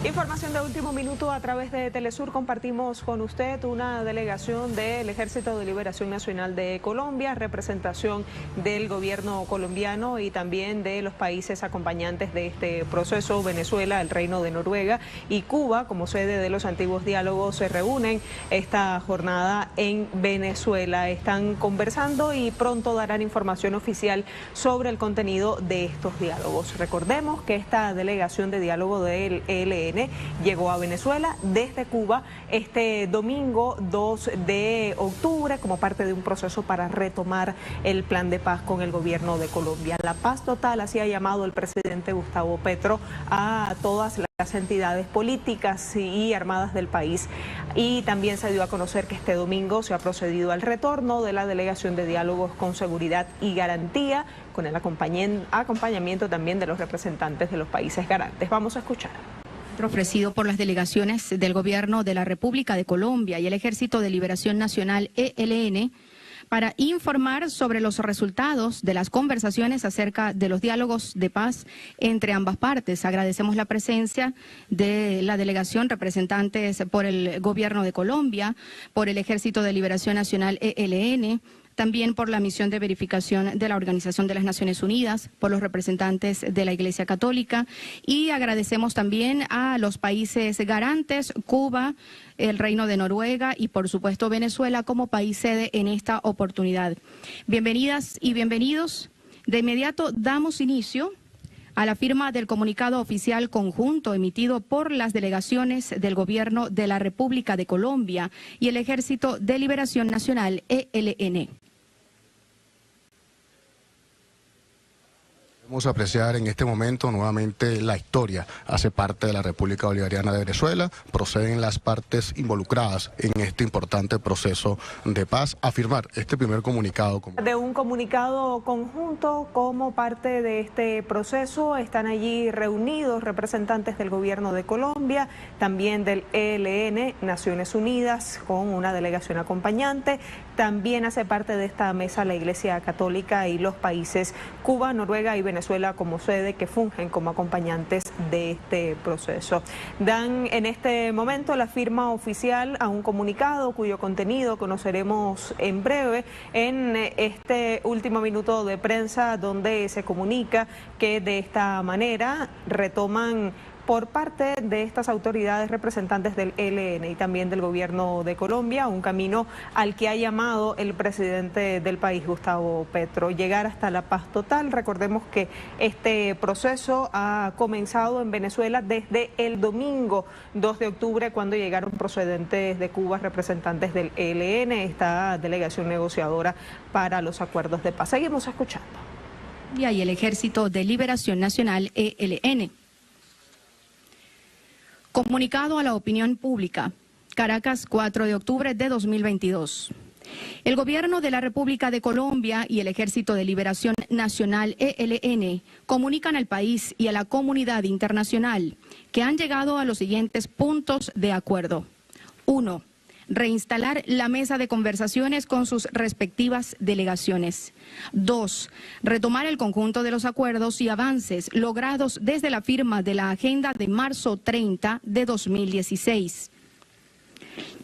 Información de último minuto a través de Telesur. Compartimos con usted una delegación del Ejército de Liberación Nacional de Colombia, representación del gobierno colombiano y también de los países acompañantes de este proceso. Venezuela, el Reino de Noruega y Cuba, como sede de los antiguos diálogos, se reúnen esta jornada en Venezuela. Están conversando y pronto darán información oficial sobre el contenido de estos diálogos. Recordemos que esta delegación de diálogo del ELN llegó a Venezuela desde Cuba este domingo 2 de octubre como parte de un proceso para retomar el plan de paz con el gobierno de Colombia. La paz total, así ha llamado el presidente Gustavo Petro a todas las entidades políticas y armadas del país. Y también se dio a conocer que este domingo se ha procedido al retorno de la delegación de diálogos con seguridad y garantía, con el acompañamiento también de los representantes de los países garantes. Vamos a escuchar. Ofrecido por las delegaciones del Gobierno de la República de Colombia y el Ejército de Liberación Nacional ELN para informar sobre los resultados de las conversaciones acerca de los diálogos de paz entre ambas partes. Agradecemos la presencia de la delegación, representantes por el Gobierno de Colombia, por el Ejército de Liberación Nacional ELN, también por la misión de verificación de la Organización de las Naciones Unidas, por los representantes de la Iglesia Católica, y agradecemos también a los países garantes, Cuba, el Reino de Noruega y por supuesto Venezuela como país sede en esta oportunidad. Bienvenidas y bienvenidos. De inmediato damos inicio a la firma del comunicado oficial conjunto emitido por las delegaciones del Gobierno de la República de Colombia y el Ejército de Liberación Nacional ELN. Vamos a apreciar en este momento nuevamente la historia. Hace parte de la República Bolivariana de Venezuela, proceden las partes involucradas en este importante proceso de paz a firmar este primer comunicado. De un comunicado conjunto como parte de este proceso están allí reunidos representantes del gobierno de Colombia, también del ELN, Naciones Unidas, con una delegación acompañante. También hace parte de esta mesa la Iglesia Católica y los países Cuba, Noruega y Venezuela como sede, que fungen como acompañantes de este proceso. Dan en este momento la firma oficial a un comunicado cuyo contenido conoceremos en breve en este último minuto de prensa, donde se comunica que de esta manera retoman por parte de estas autoridades representantes del ELN y también del gobierno de Colombia, un camino al que ha llamado el presidente del país, Gustavo Petro, llegar hasta la paz total. Recordemos que este proceso ha comenzado en Venezuela desde el domingo 2 de octubre, cuando llegaron procedentes de Cuba representantes del ELN, esta delegación negociadora para los acuerdos de paz. Seguimos escuchando. Y el Ejército de Liberación Nacional ELN. Comunicado a la opinión pública. Caracas, 4 de octubre de 2022. El Gobierno de la República de Colombia y el Ejército de Liberación Nacional ELN comunican al país y a la comunidad internacional que han llegado a los siguientes puntos de acuerdo. 1. Reinstalar la mesa de conversaciones con sus respectivas delegaciones. 2. Retomar el conjunto de los acuerdos y avances logrados desde la firma de la agenda de marzo 30 de 2016.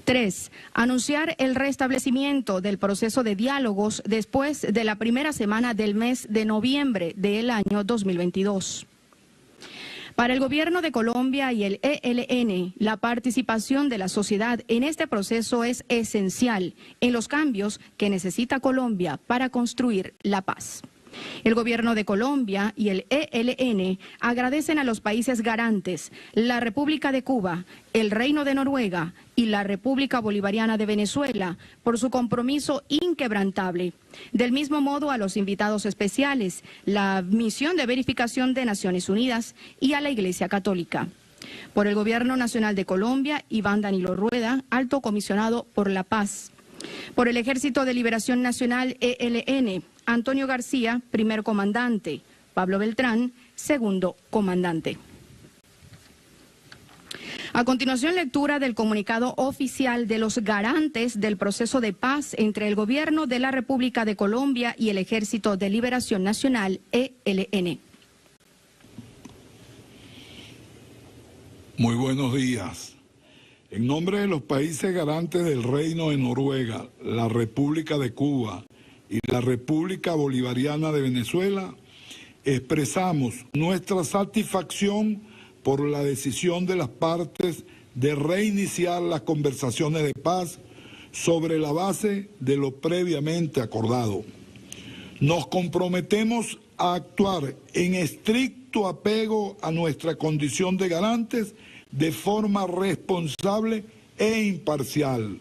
3. Anunciar el restablecimiento del proceso de diálogos después de la primera semana del mes de noviembre del año 2022. Para el Gobierno de Colombia y el ELN, la participación de la sociedad en este proceso es esencial en los cambios que necesita Colombia para construir la paz. El Gobierno de Colombia y el ELN agradecen a los países garantes, la República de Cuba, el Reino de Noruega y la República Bolivariana de Venezuela por su compromiso inquebrantable. Del mismo modo, a los invitados especiales, la misión de verificación de Naciones Unidas y a la Iglesia Católica. Por el Gobierno Nacional de Colombia, Iván Danilo Rueda, Alto Comisionado por la Paz. Por el Ejército de Liberación Nacional ELN, Antonio García, primer comandante. Pablo Beltrán, segundo comandante. A continuación, lectura del comunicado oficial de los garantes del proceso de paz entre el Gobierno de la República de Colombia y el Ejército de Liberación Nacional, ELN. Muy buenos días. En nombre de los países garantes del Reino de Noruega, la República de Cuba y la República Bolivariana de Venezuela, expresamos nuestra satisfacción por la decisión de las partes de reiniciar las conversaciones de paz sobre la base de lo previamente acordado. Nos comprometemos a actuar en estricto apego a nuestra condición de garantes de forma responsable e imparcial.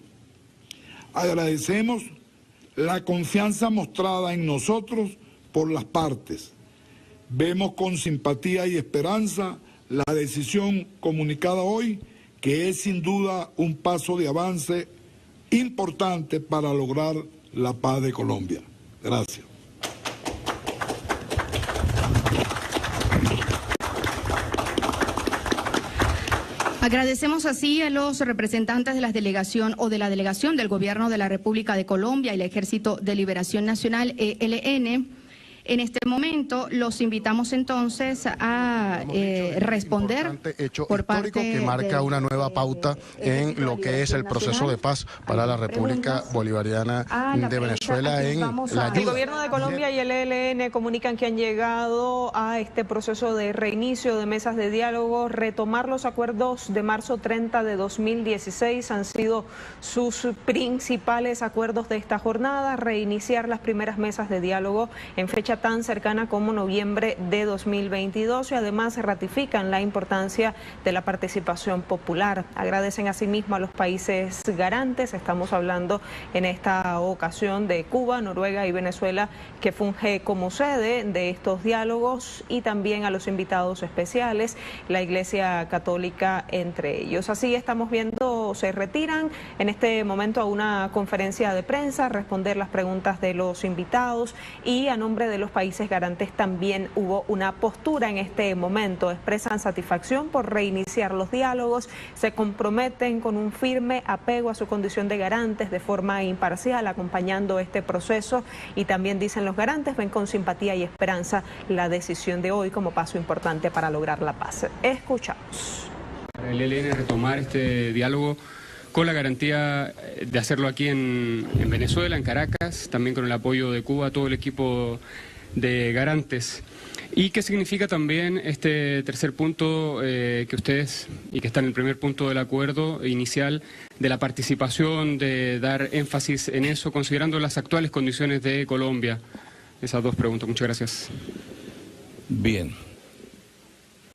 Agradecemos la confianza mostrada en nosotros por las partes. Vemos con simpatía y esperanza la decisión comunicada hoy, que es sin duda un paso de avance importante para lograr la paz de Colombia. Gracias. Agradecemos así a los representantes de la delegación del Gobierno de la República de Colombia y el Ejército de Liberación Nacional, ELN. En este momento los invitamos entonces a responder hecho por histórico parte que marca una nueva pauta en lo que es el proceso de paz para la República Bolivariana de Venezuela en la ayuda. El Gobierno de Colombia y el ELN comunican que han llegado a este proceso de reinicio de mesas de diálogo. Retomar los acuerdos de marzo 30 de 2016 han sido sus principales acuerdos de esta jornada. Reiniciar las primeras mesas de diálogo en fecha tan cercana como noviembre de 2022 y además ratifican la importancia de la participación popular. Agradecen asimismo a los países garantes, estamos hablando en esta ocasión de Cuba, Noruega y Venezuela, que funge como sede de estos diálogos, y también a los invitados especiales, la Iglesia Católica entre ellos. Así estamos viendo, se retiran en este momento a una conferencia de prensa, a responder las preguntas de los invitados, y a nombre de los países garantes también hubo una postura en este momento. Expresan satisfacción por reiniciar los diálogos, se comprometen con un firme apego a su condición de garantes de forma imparcial, acompañando este proceso, y también dicen los garantes ven con simpatía y esperanza la decisión de hoy como paso importante para lograr la paz. Escuchamos. Para el ELN retomar este diálogo con la garantía de hacerlo aquí en Venezuela, en Caracas, también con el apoyo de Cuba, todo el equipo de garantes. ¿Y qué significa también este tercer punto que ustedes, y que está en el primer punto del acuerdo inicial, de la participación, de dar énfasis en eso, considerando las actuales condiciones de Colombia? Esas dos preguntas. Muchas gracias. Bien.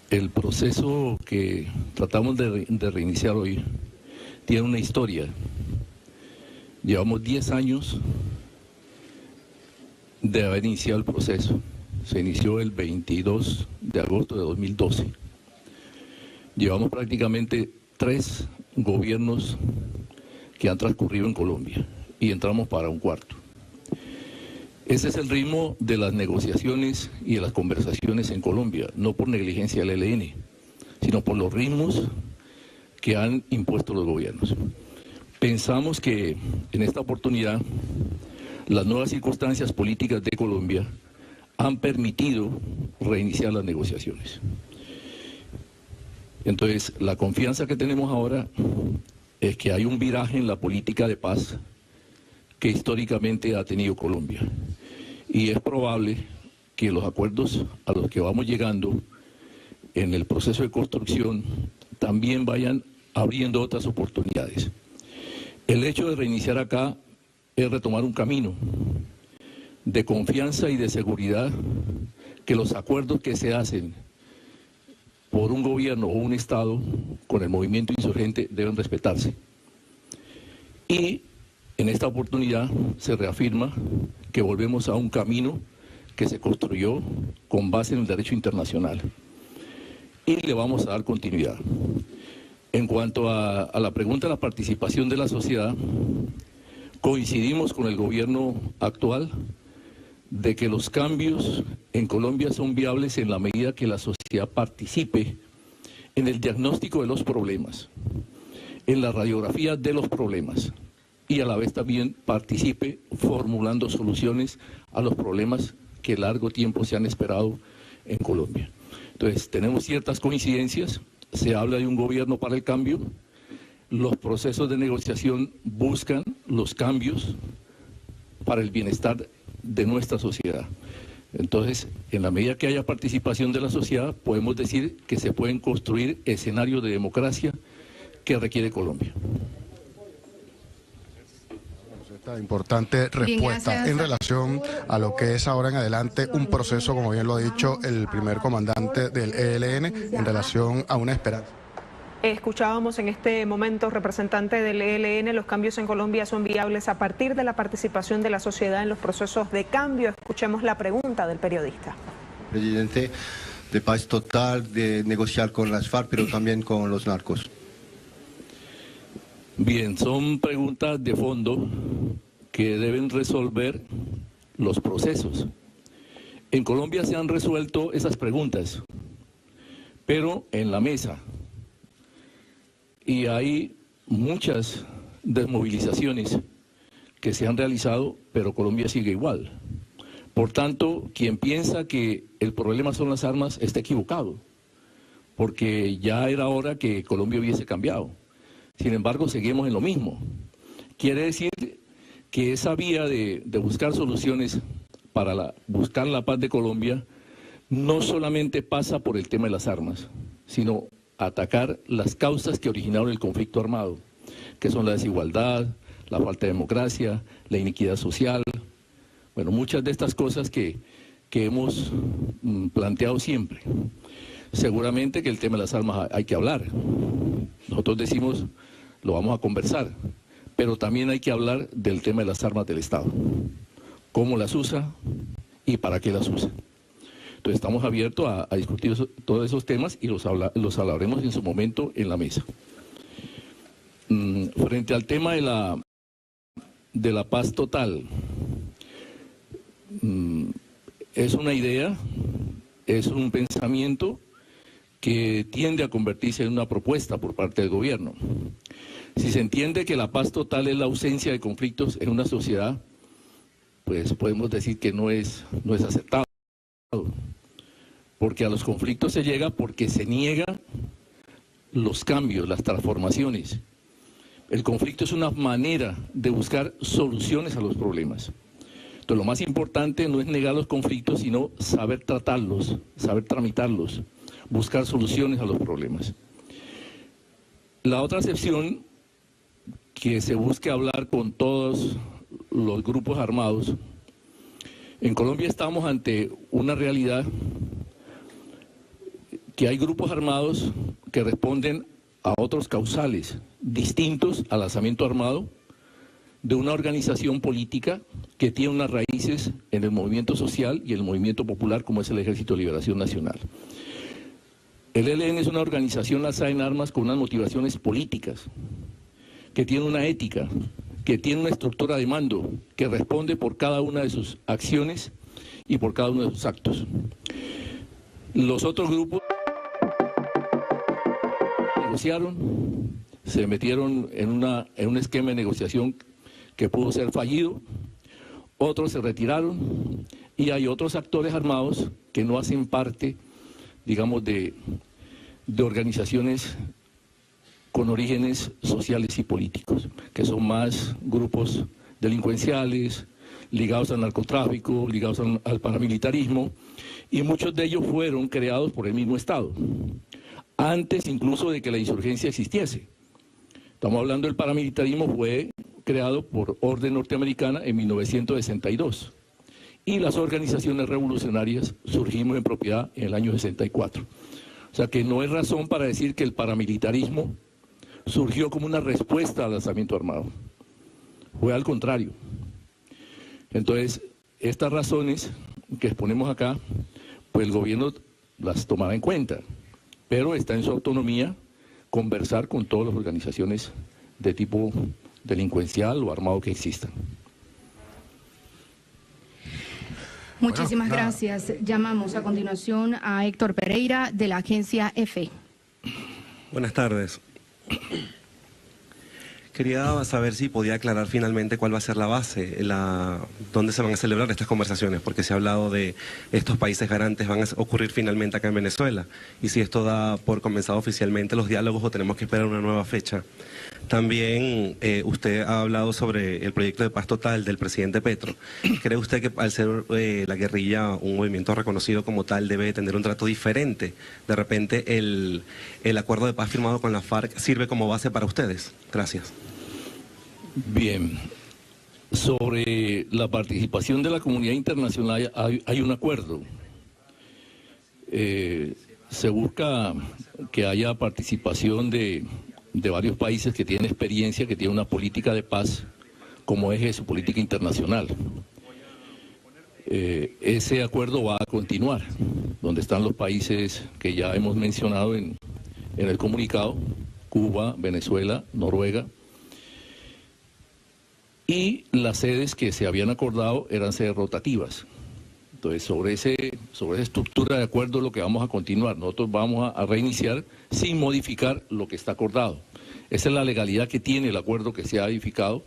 El proceso que tratamos de reiniciar hoy tiene una historia. Llevamos 10 años de haber iniciado el proceso. Se inició el 22 de agosto de 2012. Llevamos prácticamente 3 gobiernos que han transcurrido en Colombia y entramos para un cuarto. Ese es el ritmo de las negociaciones y de las conversaciones en Colombia, no por negligencia del ELN, sino por los ritmos que han impuesto los gobiernos. Pensamos que en esta oportunidad las nuevas circunstancias políticas de Colombia han permitido reiniciar las negociaciones. Entonces, la confianza que tenemos ahora es que hay un viraje en la política de paz que históricamente ha tenido Colombia. Y es probable que los acuerdos a los que vamos llegando en el proceso de construcción también vayan abriendo otras oportunidades. El hecho de reiniciar acá es retomar un camino de confianza y de seguridad, que los acuerdos que se hacen por un gobierno o un Estado con el movimiento insurgente deben respetarse. Y en esta oportunidad se reafirma que volvemos a un camino que se construyó con base en el derecho internacional y le vamos a dar continuidad. En cuanto a la pregunta de la participación de la sociedad, coincidimos con el gobierno actual de que los cambios en Colombia son viables en la medida que la sociedad participe en el diagnóstico de los problemas, en la radiografía de los problemas, y a la vez también participe formulando soluciones a los problemas que largo tiempo se han esperado en Colombia. Entonces, tenemos ciertas coincidencias se habla de un gobierno para el cambio. Los procesos de negociación buscan los cambios para el bienestar de nuestra sociedad. Entonces, en la medida que haya participación de la sociedad, podemos decir que se pueden construir escenarios de democracia que requiere Colombia. Esta importante respuesta en relación a lo que es ahora en adelante un proceso, como bien lo ha dicho el primer comandante del ELN, en relación a una esperanza. Escuchábamos en este momento, representante del ELN, los cambios en Colombia son viables a partir de la participación de la sociedad en los procesos de cambio. Escuchemos la pregunta del periodista. Presidente, de paz total, de negociar con las FARC, pero también con los narcos. Bien, son preguntas de fondo que deben resolver los procesos. En Colombia se han resuelto esas preguntas, pero en la mesa. Y hay muchas desmovilizaciones que se han realizado, pero Colombia sigue igual. Por tanto, quien piensa que el problema son las armas está equivocado, porque ya era hora que Colombia hubiese cambiado. Sin embargo, seguimos en lo mismo. Quiere decir que esa vía de buscar soluciones para buscar la paz de Colombia no solamente pasa por el tema de las armas, sino atacar las causas que originaron el conflicto armado, que son la desigualdad, la falta de democracia, la iniquidad social, bueno, muchas de estas cosas que hemos planteado siempre. Seguramente que el tema de las armas hay que hablar. Nosotros decimos, lo vamos a conversar, pero también hay que hablar del tema de las armas del Estado. Cómo las usa y para qué las usa. Entonces estamos abiertos a discutir todos esos temas y los hablaremos en su momento en la mesa. Frente al tema de la paz total, es una idea, es un pensamiento que tiende a convertirse en una propuesta por parte del gobierno. Si se entiende que la paz total es la ausencia de conflictos en una sociedad, pues podemos decir que no es aceptado. Porque a los conflictos se llega porque se niegan los cambios, las transformaciones. El conflicto es una manera de buscar soluciones a los problemas. Entonces, lo más importante no es negar los conflictos, sino saber tratarlos, saber tramitarlos, buscar soluciones a los problemas. La otra excepción, que se busque hablar con todos los grupos armados. En Colombia estamos ante una realidad que hay grupos armados que responden a otros causales distintos al alzamiento armado de una organización política que tiene unas raíces en el movimiento social y el movimiento popular como es el Ejército de Liberación Nacional. El ELN es una organización alzada en armas con unas motivaciones políticas, que tiene una ética, que tiene una estructura de mando, que responde por cada una de sus acciones y por cada uno de sus actos. Los otros grupos negociaron, se metieron en un esquema de negociación que pudo ser fallido, otros se retiraron y hay otros actores armados que no hacen parte, digamos, de organizaciones con orígenes sociales y políticos, que son más grupos delincuenciales, ligados al narcotráfico, ligados al paramilitarismo, y muchos de ellos fueron creados por el mismo Estado, antes incluso de que la insurgencia existiese. Estamos hablando del paramilitarismo, fue creado por orden norteamericana en 1962, y las organizaciones revolucionarias surgimos en propiedad en el año 64. O sea que no hay razón para decir que el paramilitarismo surgió como una respuesta al alzamiento armado. Fue al contrario. Entonces, estas razones que exponemos acá, pues el gobierno las tomará en cuenta, pero está en su autonomía conversar con todas las organizaciones de tipo delincuencial o armado que existan. Muchísimas gracias. Llamamos a continuación a Héctor Pereira de la agencia EFE. Buenas tardes. Quería saber si podía aclarar finalmente cuál va a ser la base, dónde se van a celebrar estas conversaciones, porque se ha hablado de estos países garantes van a ocurrir finalmente acá en Venezuela, y si esto da por comenzado oficialmente los diálogos o tenemos que esperar una nueva fecha. También usted ha hablado sobre el proyecto de paz total del presidente Petro. ¿Cree usted que al ser la guerrilla un movimiento reconocido como tal debe tener un trato diferente? De repente el acuerdo de paz firmado con la FARC sirve como base para ustedes. Gracias. Bien, sobre la participación de la comunidad internacional hay un acuerdo. Se busca que haya participación de varios países que tienen experiencia, que tienen una política de paz como eje de su política internacional. Ese acuerdo va a continuar, donde están los países que ya hemos mencionado en el comunicado: Cuba, Venezuela, Noruega. Y las sedes que se habían acordado eran sedes rotativas. Entonces, sobre esa estructura de acuerdo es lo que vamos a continuar. Nosotros vamos a reiniciar sin modificar lo que está acordado. Esa es la legalidad que tiene el acuerdo que se ha edificado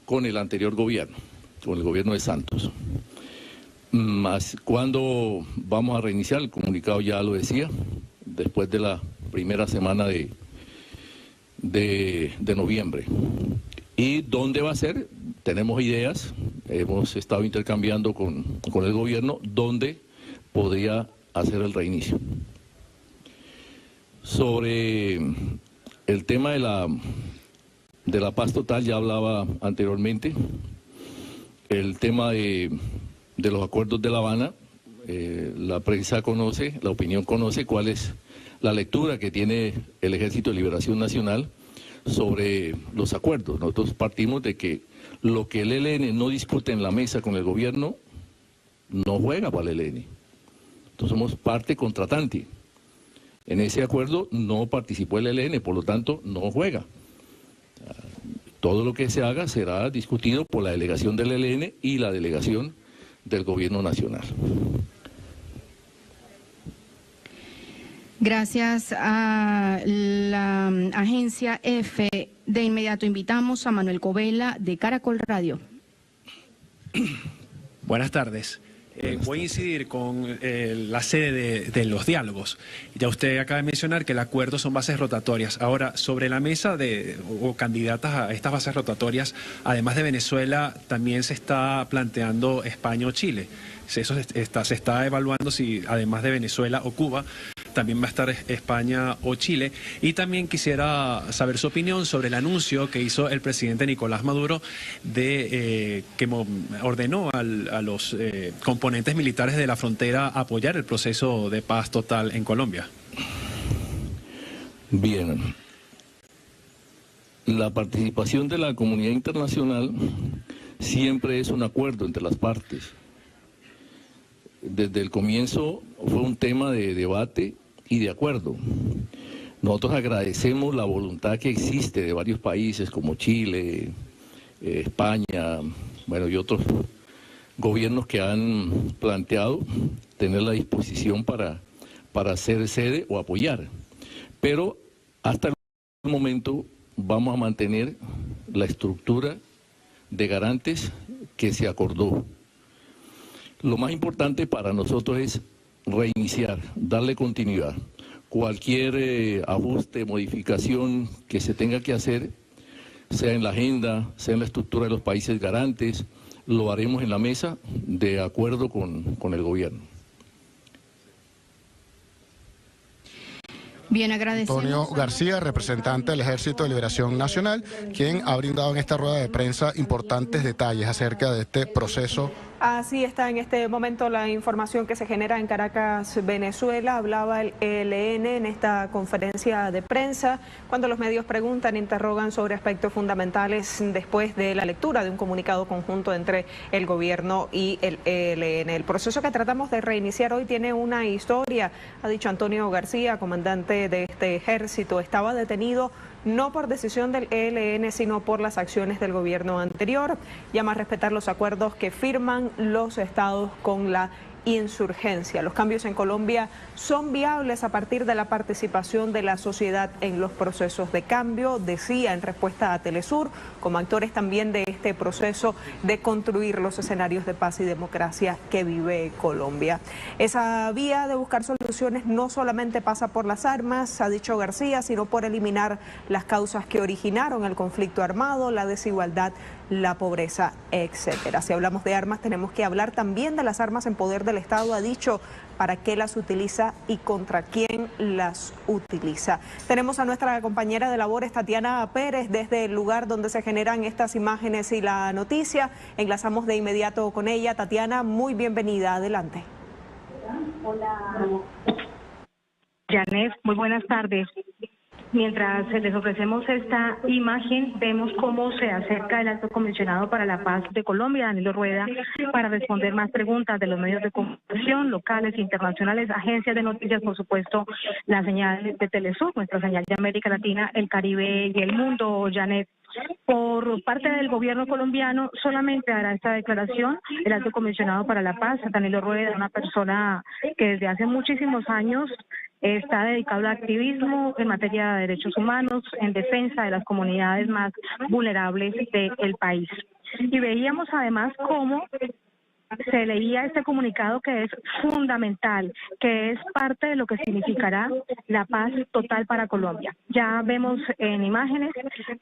con el anterior gobierno, con el gobierno de Santos. ¿Cuándo vamos a reiniciar? El comunicado ya lo decía, después de la primera semana de noviembre. ¿Y dónde va a ser? Tenemos ideas, hemos estado intercambiando con el gobierno dónde podría hacer el reinicio. Sobre el tema de la paz total ya hablaba anteriormente. El tema de los acuerdos de La Habana, la prensa conoce, la opinión conoce cuál es la lectura que tiene el Ejército de Liberación Nacional sobre los acuerdos. Nosotros partimos de que lo que el ELN no discute en la mesa con el gobierno no juega para el ELN. Entonces somos parte contratante. En ese acuerdo no participó el ELN, por lo tanto no juega. Todo lo que se haga será discutido por la delegación del ELN y la delegación del gobierno nacional. Gracias a la agencia EFE. De inmediato invitamos a Manuel Covela de Caracol Radio. Buenas tardes. Voy a incidir con la sede de los diálogos. Ya usted acaba de mencionar que el acuerdo son bases rotatorias. Ahora, sobre la mesa o candidatas a estas bases rotatorias, además de Venezuela, también se está planteando España o Chile. Eso se está evaluando si además de Venezuela o Cuba, también va a estar España o Chile. Y también quisiera saber su opinión sobre el anuncio que hizo el presidente Nicolás Maduro que ordenó a los componentes militares de la frontera apoyar el proceso de paz total en Colombia. Bien. La participación de la comunidad internacional siempre es un acuerdo entre las partes. Desde el comienzo fue un tema de debate y de acuerdo. Nosotros agradecemos la voluntad que existe de varios países como Chile, España, bueno, y otros gobiernos que han planteado tener la disposición para ser sede o apoyar. Pero hasta el momento vamos a mantener la estructura de garantes que se acordó. Lo más importante para nosotros es reiniciar, darle continuidad. Cualquier ajuste, modificación que se tenga que hacer, sea en la agenda, sea en la estructura de los países garantes, lo haremos en la mesa de acuerdo con el gobierno. Bien, agradecemos. Antonio García, representante del Ejército de Liberación Nacional, quien ha brindado en esta rueda de prensa importantes detalles acerca de este proceso. Así está en este momento la información que se genera en Caracas, Venezuela. Hablaba el ELN en esta conferencia de prensa cuando los medios preguntan, interrogan sobre aspectos fundamentales después de la lectura de un comunicado conjunto entre el gobierno y el ELN. El proceso que tratamos de reiniciar hoy tiene una historia, ha dicho Antonio García, comandante de este ejército. Estaba detenido no por decisión del ELN, sino por las acciones del gobierno anterior. Llama a respetar los acuerdos que firman los estados con la insurgencia. Los cambios en Colombia son viables a partir de la participación de la sociedad en los procesos de cambio, decía en respuesta a Telesur, como actores también de este proceso de construir los escenarios de paz y democracia que vive Colombia. Esa vía de buscar soluciones no solamente pasa por las armas, ha dicho García, sino por eliminar las causas que originaron el conflicto armado, la desigualdad, la pobreza, etcétera. Si hablamos de armas, tenemos que hablar también de las armas en poder del Estado, ha dicho, para qué las utiliza y contra quién las utiliza. Tenemos a nuestra compañera de labores, Tatiana Pérez, desde el lugar donde se generan estas imágenes y la noticia. Enlazamos de inmediato con ella. Tatiana, muy bienvenida, adelante. Hola, Janet, muy buenas tardes. Mientras les ofrecemos esta imagen, vemos cómo se acerca el Alto Comisionado para la Paz de Colombia, Danilo Rueda, para responder más preguntas de los medios de comunicación locales, internacionales, agencias de noticias, por supuesto, la señal de Telesur, nuestra señal de América Latina, el Caribe y el mundo, Janet. Por parte del gobierno colombiano, solamente hará esta declaración el Alto Comisionado para la Paz, Danilo Rueda, una persona que desde hace muchísimos años está dedicado al activismo en materia de derechos humanos, en defensa de las comunidades más vulnerables del país. Y veíamos además cómo se leía este comunicado, que es fundamental, que es parte de lo que significará la paz total para Colombia. Ya vemos en imágenes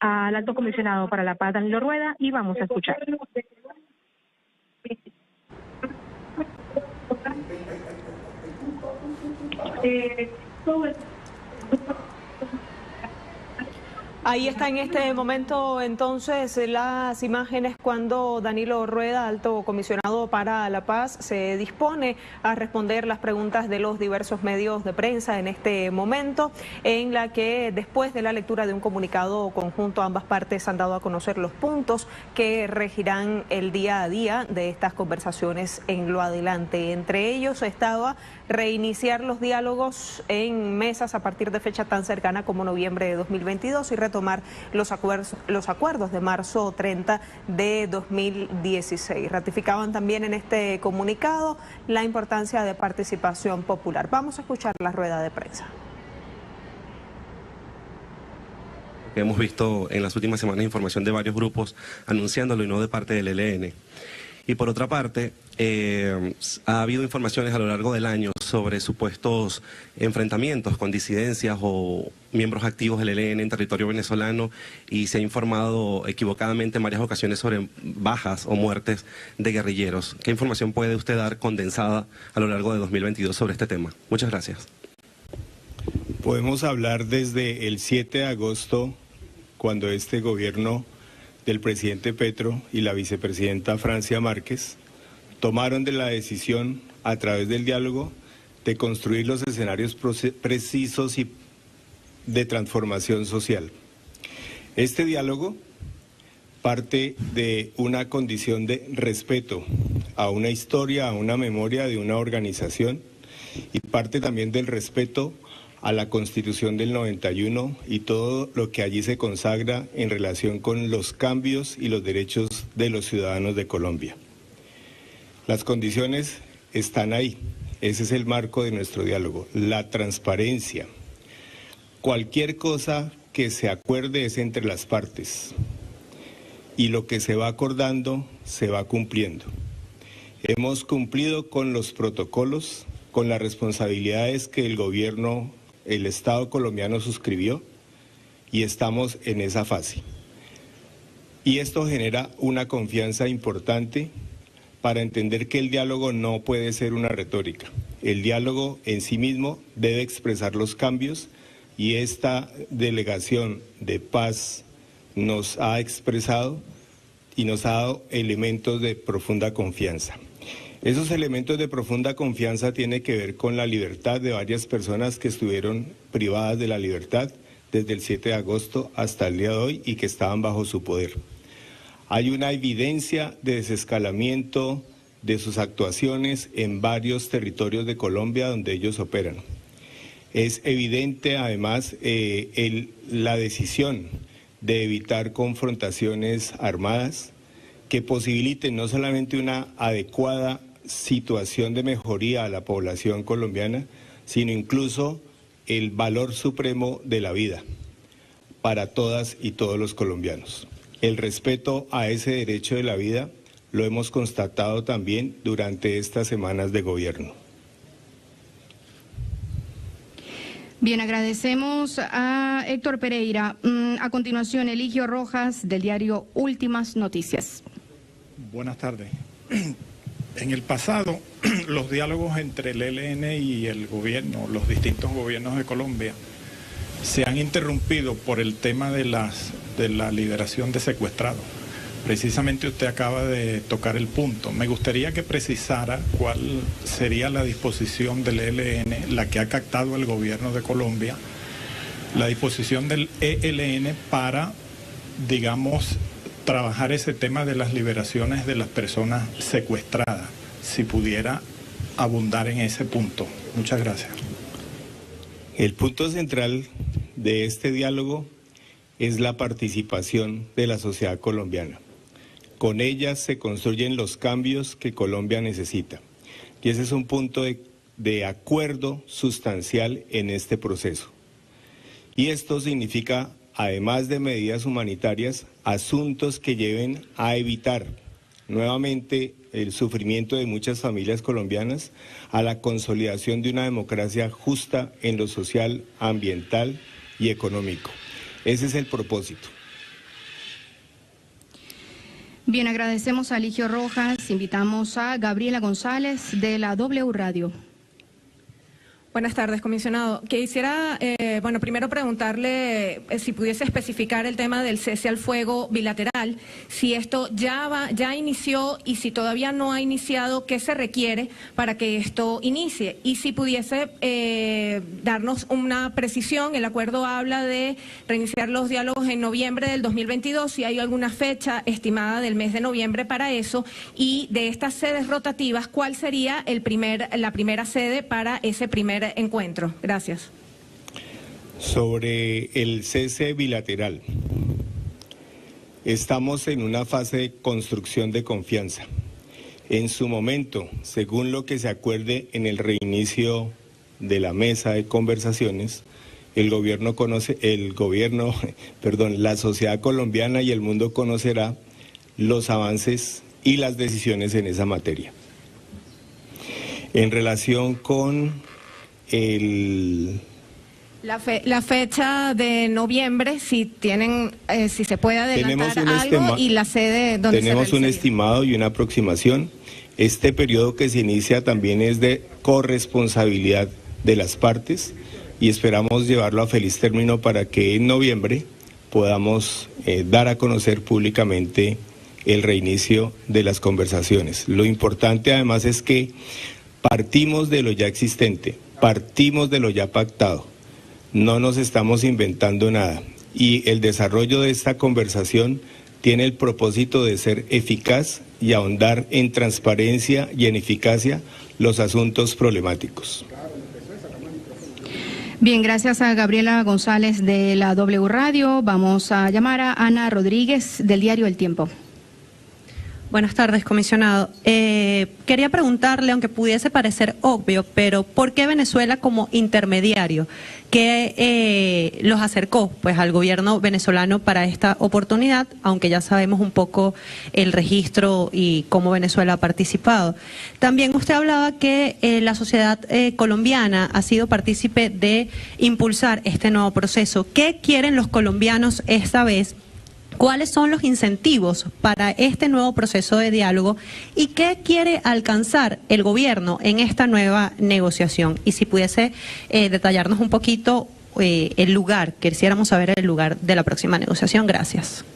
al Alto Comisionado para la Paz, Danilo Rueda, y vamos a escuchar. Ahí está en este momento entonces las imágenes cuando Danilo Rueda, Alto Comisionado para la Paz, se dispone a responder las preguntas de los diversos medios de prensa en este momento, en la que después de la lectura de un comunicado conjunto ambas partes han dado a conocer los puntos que regirán el día a día de estas conversaciones en lo adelante. Entre ellos estaba reiniciar los diálogos en mesas a partir de fecha tan cercana como noviembre de 2022 y retomar los acuerdos de marzo 30 de 2016. Ratificaban también en este comunicado la importancia de participación popular. Vamos a escuchar la rueda de prensa. Hemos visto en las últimas semanas información de varios grupos anunciándolo y no de parte del ELN. Y por otra parte, ha habido informaciones a lo largo del año sobre supuestos enfrentamientos con disidencias o miembros activos del ELN en territorio venezolano, y se ha informado equivocadamente en varias ocasiones sobre bajas o muertes de guerrilleros. ¿Qué información puede usted dar condensada a lo largo de 2022 sobre este tema? Muchas gracias. Podemos hablar desde el 7 de agosto, cuando este gobierno del presidente Petro y la vicepresidenta Francia Márquez tomaron de la decisión, a través del diálogo, de construir los escenarios precisos y de transformación social. Este diálogo parte de una condición de respeto a una historia, a una memoria de una organización, y parte también del respeto a la Constitución del 91 y todo lo que allí se consagra en relación con los cambios y los derechos de los ciudadanos de Colombia. Las condiciones están ahí, ese es el marco de nuestro diálogo, la transparencia. Cualquier cosa que se acuerde es entre las partes, y lo que se va acordando se va cumpliendo. Hemos cumplido con los protocolos, con las responsabilidades que el Estado colombiano suscribió, y estamos en esa fase. Y esto genera una confianza importante para entender que el diálogo no puede ser una retórica. El diálogo en sí mismo debe expresar los cambios, y esta delegación de paz nos ha expresado y nos ha dado elementos de profunda confianza. Esos elementos de profunda confianza tienen que ver con la libertad de varias personas que estuvieron privadas de la libertad desde el 7 de agosto hasta el día de hoy y que estaban bajo su poder. Hay una evidencia de desescalamiento de sus actuaciones en varios territorios de Colombia donde ellos operan. Es evidente además la decisión de evitar confrontaciones armadas que posibiliten no solamente una adecuada situación de mejoría a la población colombiana, sino incluso el valor supremo de la vida para todas y todos los colombianos. El respeto a ese derecho de la vida lo hemos constatado también durante estas semanas de gobierno. Bien, agradecemos a Héctor Pereira. A continuación, Eligio Rojas, del diario Últimas Noticias. Buenas tardes. En el pasado, los diálogos entre el ELN y el gobierno, los distintos gobiernos de Colombia, se han interrumpido por el tema de la liberación de secuestrados. Precisamente usted acaba de tocar el punto. Me gustaría que precisara cuál sería la disposición del ELN, la que ha captado el gobierno de Colombia, la disposición del ELN para, digamos, trabajar ese tema de las liberaciones de las personas secuestradas, si pudiera abundar en ese punto. Muchas gracias. El punto central de este diálogo es la participación de la sociedad colombiana. Con ella se construyen los cambios que Colombia necesita. Y ese es un punto de acuerdo sustancial en este proceso. Y esto significa, además de medidas humanitarias, asuntos que lleven a evitar nuevamente el sufrimiento de muchas familias colombianas, a la consolidación de una democracia justa en lo social, ambiental y económico. Ese es el propósito. Bien, agradecemos a Eligio Rojas. Invitamos a Gabriela González de la W Radio. Buenas tardes, comisionado. Quisiera, primero preguntarle si pudiese especificar el tema del cese al fuego bilateral, si esto ya inició y si todavía no ha iniciado, ¿qué se requiere para que esto inicie? Y si pudiese darnos una precisión, el acuerdo habla de reiniciar los diálogos en noviembre del 2022, si hay alguna fecha estimada del mes de noviembre para eso, y de estas sedes rotativas, ¿cuál sería la primera sede para ese primer encuentro? Gracias. Sobre el cese bilateral, estamos en una fase de construcción de confianza. En su momento, según lo que se acuerde en el reinicio de la mesa de conversaciones, la sociedad colombiana y el mundo conocerá los avances y las decisiones en esa materia. En relación con la fecha de noviembre, si se puede adelantar algo, y la sede donde tenemos un estimado y una aproximación. Este periodo que se inicia también es de corresponsabilidad de las partes y esperamos llevarlo a feliz término para que en noviembre podamos dar a conocer públicamente el reinicio de las conversaciones. Lo importante además es que partimos de lo ya existente, partimos de lo ya pactado, no nos estamos inventando nada y el desarrollo de esta conversación tiene el propósito de ser eficaz y ahondar en transparencia y en eficacia los asuntos problemáticos. Bien, gracias a Gabriela González de la W Radio. Vamos a llamar a Ana Rodríguez del diario El Tiempo. Buenas tardes, comisionado. Quería preguntarle, aunque pudiese parecer obvio, pero ¿por qué Venezuela como intermediario? ¿Qué los acercó al gobierno venezolano para esta oportunidad, aunque ya sabemos un poco el registro y cómo Venezuela ha participado? También usted hablaba que la sociedad colombiana ha sido partícipe de impulsar este nuevo proceso. ¿Qué quieren los colombianos esta vez? ¿Cuáles son los incentivos para este nuevo proceso de diálogo y qué quiere alcanzar el gobierno en esta nueva negociación? Y si pudiese detallarnos un poquito el lugar, quisiéramos saber el lugar de la próxima negociación. Gracias.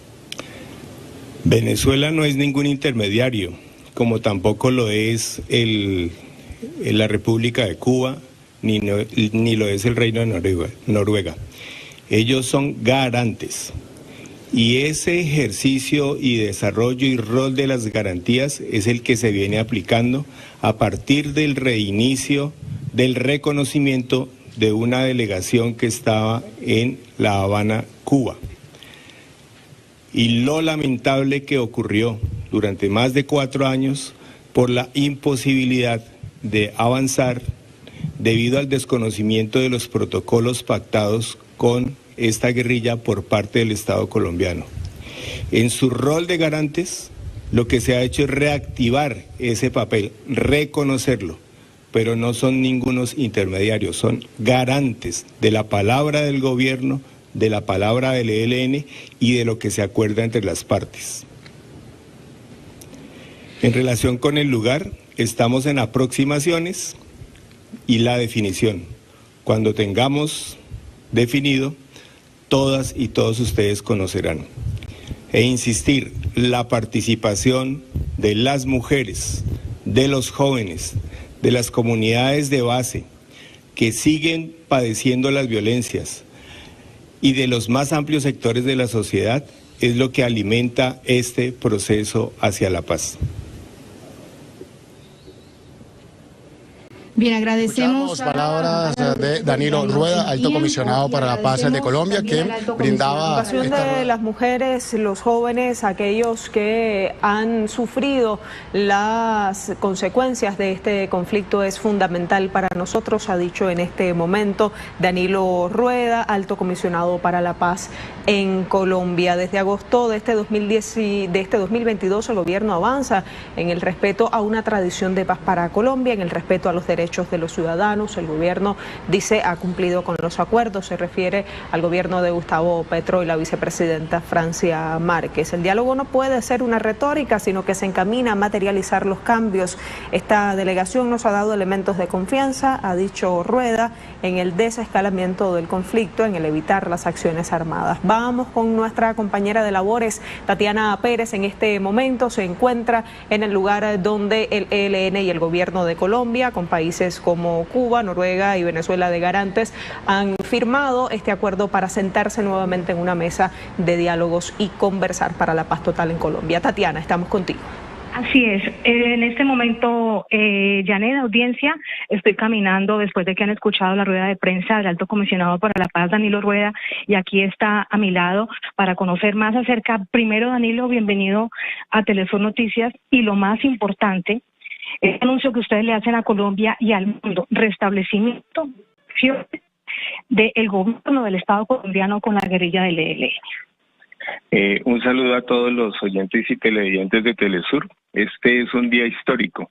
Venezuela no es ningún intermediario, como tampoco lo es la República de Cuba, ni lo es el Reino de Noruega. Ellos son garantes. Y ese ejercicio y desarrollo y rol de las garantías es el que se viene aplicando a partir del reinicio del reconocimiento de una delegación que estaba en La Habana, Cuba. Y lo lamentable que ocurrió durante más de 4 años por la imposibilidad de avanzar debido al desconocimiento de los protocolos pactados con esta guerrilla por parte del Estado colombiano. En su rol de garantes, lo que se ha hecho es reactivar ese papel, reconocerlo, pero no son ningunos intermediarios, son garantes de la palabra del gobierno, de la palabra del ELN y de lo que se acuerda entre las partes. En relación con el lugar, estamos en aproximaciones y la definición. Cuando tengamos definido, todas y todos ustedes conocerán. E insistir, la participación de las mujeres, de los jóvenes, de las comunidades de base que siguen padeciendo las violencias y de los más amplios sectores de la sociedad es lo que alimenta este proceso hacia la paz. Bien, agradecemos palabras de Danilo Rueda, alto comisionado para la paz de Colombia, que brindaba la participación de las mujeres, los jóvenes, aquellos que han sufrido las consecuencias de este conflicto es fundamental para nosotros, ha dicho en este momento Danilo Rueda, alto comisionado para la paz en Colombia. Desde agosto de este 2022 el gobierno avanza en el respeto a una tradición de paz para Colombia, en el respeto a los derechos de los ciudadanos. El gobierno dice ha cumplido con los acuerdos, se refiere al gobierno de Gustavo Petro y la vicepresidenta Francia Márquez. El diálogo no puede ser una retórica, sino que se encamina a materializar los cambios. Esta delegación nos ha dado elementos de confianza, ha dicho Rueda, en el desescalamiento del conflicto, en el evitar las acciones armadas. Vamos con nuestra compañera de labores, Tatiana Pérez. En este momento se encuentra en el lugar donde el ELN y el gobierno de Colombia, con países como Cuba, Noruega y Venezuela de garantes, han firmado este acuerdo para sentarse nuevamente en una mesa de diálogos y conversar para la paz total en Colombia. Tatiana, estamos contigo. Así es. En este momento, Janet, audiencia, estoy caminando después de que han escuchado la rueda de prensa del alto comisionado para la paz, Danilo Rueda, y aquí está a mi lado para conocer más acerca. Primero, Danilo, bienvenido a Telesur Noticias, y lo más importante, el anuncio que ustedes le hacen a Colombia y al mundo, restablecimiento del gobierno del Estado colombiano con la guerrilla del ELN. Un saludo a todos los oyentes y televidentes de Telesur. Este es un día histórico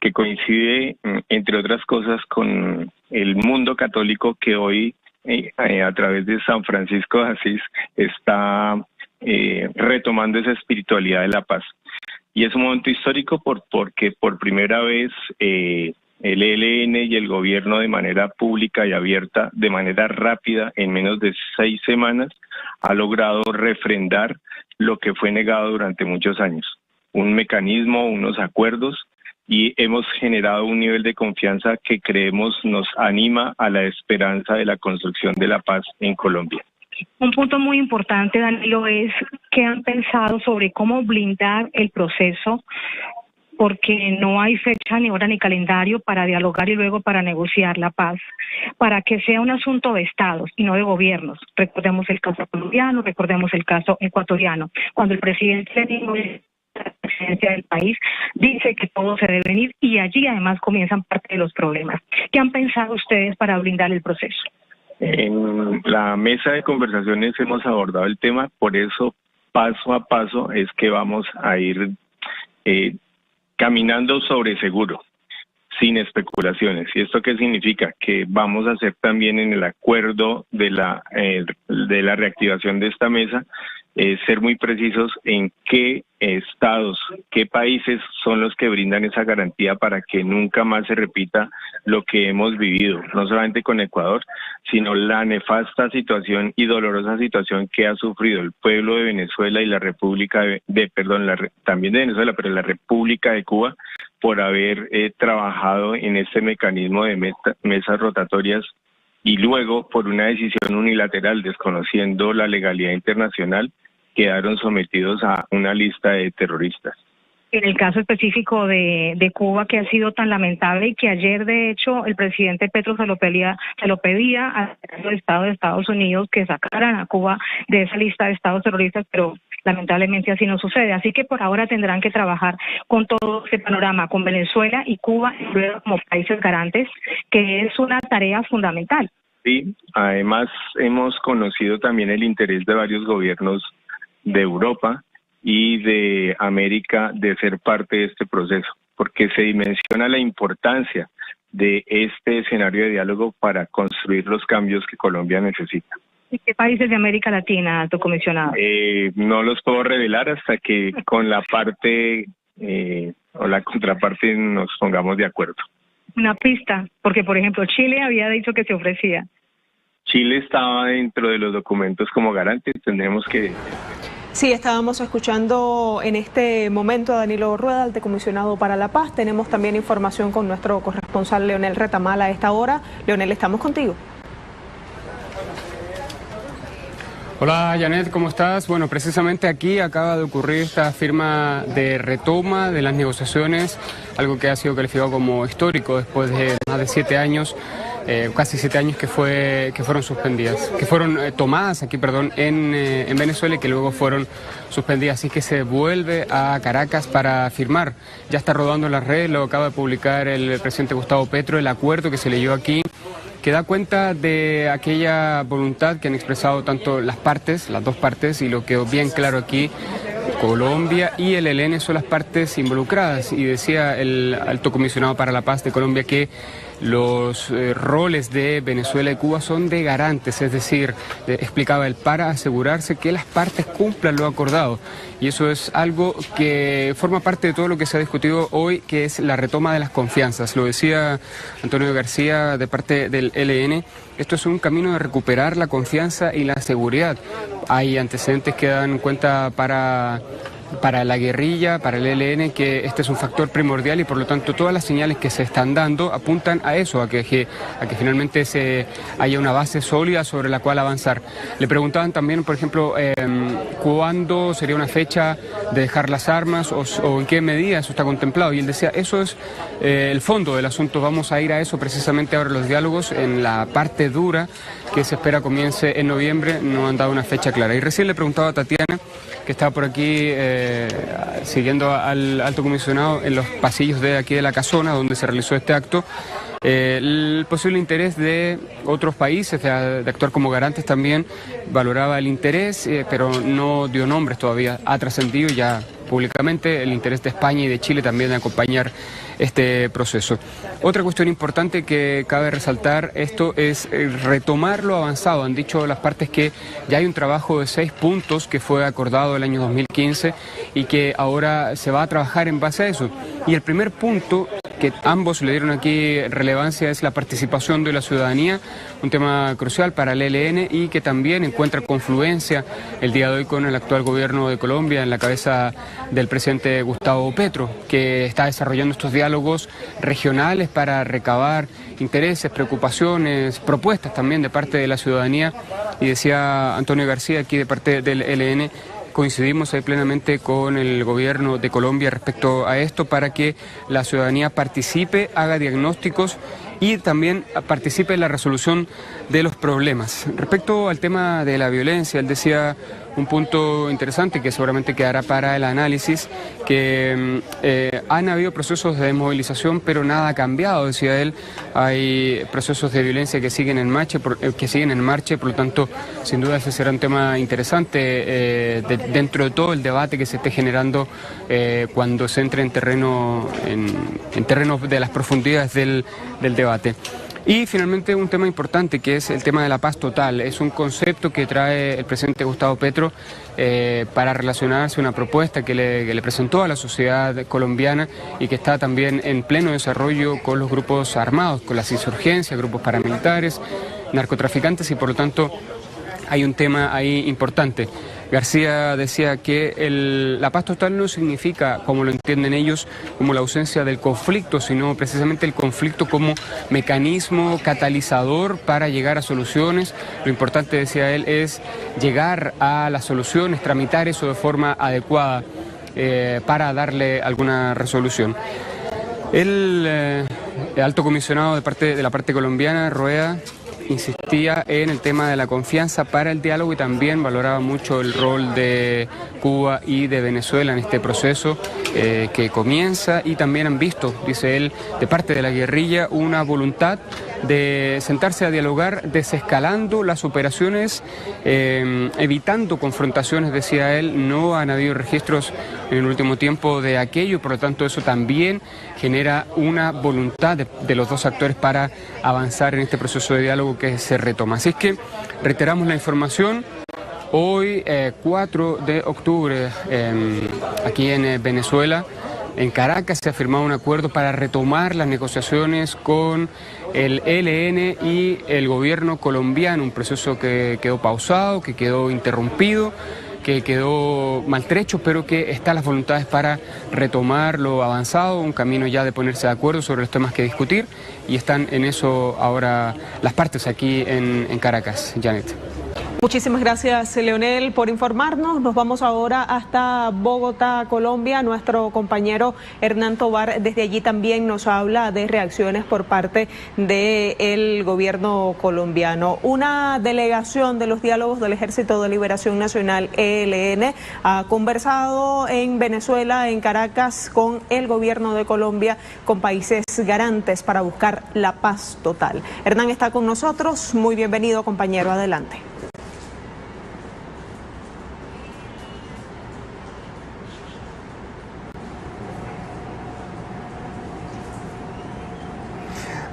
que coincide, entre otras cosas, con el mundo católico que hoy, a través de San Francisco de Asís, está retomando esa espiritualidad de la paz. Y es un momento histórico porque por primera vez el ELN y el gobierno, de manera pública y abierta, de manera rápida, en menos de 6 semanas, ha logrado refrendar lo que fue negado durante muchos años. Un mecanismo, unos acuerdos, y hemos generado un nivel de confianza que creemos nos anima a la esperanza de la construcción de la paz en Colombia. Un punto muy importante, Danilo, es que han pensado sobre cómo blindar el proceso, porque no hay fecha, ni hora, ni calendario para dialogar y luego para negociar la paz, para que sea un asunto de estados y no de gobiernos. Recordemos el caso colombiano, recordemos el caso ecuatoriano. Cuando el presidente la presidencia del país dice que todo se debe venir, y allí además comienzan parte de los problemas. ¿Qué han pensado ustedes para blindar el proceso? En la mesa de conversaciones hemos abordado el tema, por eso paso a paso es que vamos a ir caminando sobre seguro, sin especulaciones. ¿Y esto qué significa? Que vamos a hacer también en el acuerdo de la reactivación de esta mesa, ser muy precisos en qué estados, qué países son los que brindan esa garantía para que nunca más se repita lo que hemos vivido, no solamente con Ecuador, sino la nefasta situación y dolorosa situación que ha sufrido el pueblo de Venezuela y la República también de Venezuela, pero la República de Cuba, por haber trabajado en este mecanismo de mesas rotatorias y luego, por una decisión unilateral, desconociendo la legalidad internacional, quedaron sometidos a una lista de terroristas. En el caso específico de Cuba, que ha sido tan lamentable y que ayer, de hecho, el presidente Petro se lo pedía al secretario de Estado de Estados Unidos que sacaran a Cuba de esa lista de estados terroristas, pero lamentablemente así no sucede. Así que por ahora tendrán que trabajar con todo este panorama, con Venezuela y Cuba como países garantes, que es una tarea fundamental. Sí, además hemos conocido también el interés de varios gobiernos de Europa y de América de ser parte de este proceso, porque se dimensiona la importancia de este escenario de diálogo para construir los cambios que Colombia necesita. ¿Y qué países de América Latina, alto comisionado? No los puedo revelar hasta que con la parte o la contraparte nos pongamos de acuerdo. Una pista, porque por ejemplo Chile había dicho que se ofrecía. Chile estaba dentro de los documentos como garante, tendremos que... Sí, estábamos escuchando en este momento a Danilo Rueda, alto comisionado para la paz. Tenemos también información con nuestro corresponsal Leonel Retamal a esta hora. Leonel, estamos contigo. Hola Janet, ¿cómo estás? Bueno, precisamente aquí acaba de ocurrir esta firma de retoma de las negociaciones, algo que ha sido calificado como histórico después de más de 7 años, casi 7 años que fueron suspendidas, que fueron tomadas aquí, en Venezuela y que luego fueron suspendidas. Así que se vuelve a Caracas para firmar. Ya está rodando en la red, lo acaba de publicar el presidente Gustavo Petro, el acuerdo que se leyó aquí, que da cuenta de aquella voluntad que han expresado tanto las dos partes, y lo quedó bien claro aquí, Colombia y el ELN son las partes involucradas, y decía el alto comisionado para la paz de Colombia que los roles de Venezuela y Cuba son de garantes, es decir, explicaba él, para asegurarse que las partes cumplan lo acordado. Y eso es algo que forma parte de todo lo que se ha discutido hoy, que es la retoma de las confianzas. Lo decía Antonio García de parte del ELN, esto es un camino de recuperar la confianza y la seguridad. Hay antecedentes que dan cuenta para la guerrilla, para el ELN, que este es un factor primordial y por lo tanto todas las señales que se están dando apuntan a eso, a que finalmente haya una base sólida sobre la cual avanzar. Le preguntaban también, por ejemplo, cuándo sería una fecha de dejar las armas o en qué medida eso está contemplado, y él decía, eso es el fondo del asunto, vamos a ir a eso precisamente ahora los diálogos en la parte dura que se espera comience en noviembre, no han dado una fecha clara. Y recién le preguntaba a Tatiana, que estaba por aquí siguiendo al alto comisionado en los pasillos de aquí de la casona donde se realizó este acto, el posible interés de otros países de actuar como garantes. También valoraba el interés, pero no dio nombres todavía. Ha trascendido ya públicamente el interés de España y de Chile también de acompañar este proceso. Otra cuestión importante que cabe resaltar, esto es retomar lo avanzado. Han dicho las partes que ya hay un trabajo de 6 puntos que fue acordado el año 2015 y que ahora se va a trabajar en base a eso. Y el primer punto que ambos le dieron aquí relevancia es la participación de la ciudadanía, un tema crucial para el ELN y que también encuentra confluencia el día de hoy con el actual gobierno de Colombia en la cabeza del presidente Gustavo Petro, que está desarrollando estos diálogos regionales para recabar intereses, preocupaciones, propuestas también de parte de la ciudadanía. Y decía Antonio García aquí de parte del ELN, coincidimos ahí plenamente con el gobierno de Colombia respecto a esto para que la ciudadanía participe, haga diagnósticos y también participe en la resolución de los problemas. Respecto al tema de la violencia, él decía un punto interesante que seguramente quedará para el análisis, que han habido procesos de desmovilización, pero nada ha cambiado, decía él. Hay procesos de violencia que siguen en marcha, por lo tanto, sin duda ese será un tema interesante dentro de todo el debate que se esté generando cuando se entre en terrenos de las profundidades del debate. Y finalmente un tema importante que es el tema de la paz total. Es un concepto que trae el presidente Gustavo Petro para relacionarse, una propuesta que le presentó a la sociedad colombiana y que está también en pleno desarrollo con los grupos armados, con las insurgencias, grupos paramilitares, narcotraficantes, y por lo tanto hay un tema ahí importante. García decía que la paz total no significa, como lo entienden ellos, como la ausencia del conflicto, sino precisamente el conflicto como mecanismo catalizador para llegar a soluciones. Lo importante, decía él, es llegar a las soluciones, tramitar eso de forma adecuada. para darle alguna resolución. El alto comisionado de la parte colombiana, Rueda, insistía en el tema de la confianza para el diálogo y también valoraba mucho el rol de Cuba y de Venezuela en este proceso que comienza, y también han visto, dice él, de parte de la guerrilla una voluntad de sentarse a dialogar, desescalando las operaciones, evitando confrontaciones, decía él. No han habido registros en el último tiempo de aquello, por lo tanto eso también genera una voluntad de los dos actores para avanzar en este proceso de diálogo que se retoma. Así es que reiteramos la información. Hoy, 4 de octubre, aquí en Venezuela, en Caracas, se ha firmado un acuerdo para retomar las negociaciones con el ELN y el gobierno colombiano, un proceso que quedó pausado, que quedó interrumpido, que quedó maltrecho, pero que están las voluntades para retomar lo avanzado, un camino ya de ponerse de acuerdo sobre los temas que discutir, y están en eso ahora las partes aquí en Caracas. Janet. Muchísimas gracias, Leonel, por informarnos. Nos vamos ahora hasta Bogotá, Colombia. Nuestro compañero Hernán Tobar desde allí también nos habla de reacciones por parte del gobierno colombiano. Una delegación de los diálogos del Ejército de Liberación Nacional, ELN, ha conversado en Venezuela, en Caracas, con el gobierno de Colombia, con países garantes para buscar la paz total. Hernán está con nosotros. Muy bienvenido, compañero. Adelante.